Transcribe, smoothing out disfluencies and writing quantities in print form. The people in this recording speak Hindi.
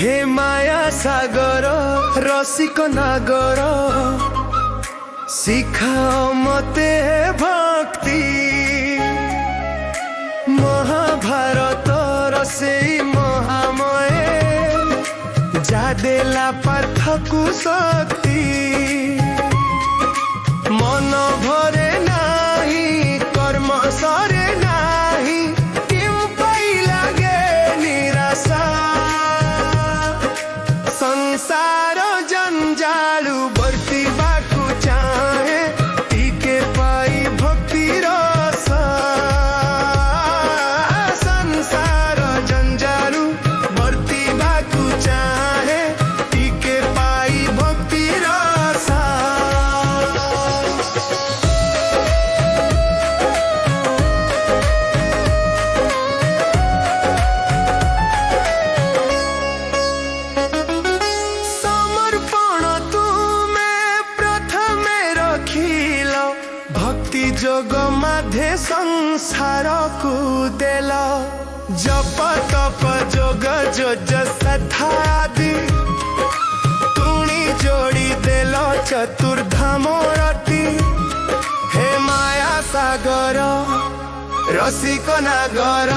हे माया सागर रसिक नागर शिखाओ मते भक्ति महाभारत से महामय जादेला पार्थकु शक्ति मन भरे नाही कर्म सरे नाही क्यों पाई लागे निराशा संसार जंजालु बरती बाकु चाहे टीके पाई भक्ति रस संसार जंजालु बरती बाकु चाहे टीके पाई भक्ति रस भक्ति जोग माधे संसार को देल जप तप जोग जोज सथादि तुणी जोड़ी देल चतुर्धाम रति हे माया सागर रसिक नागर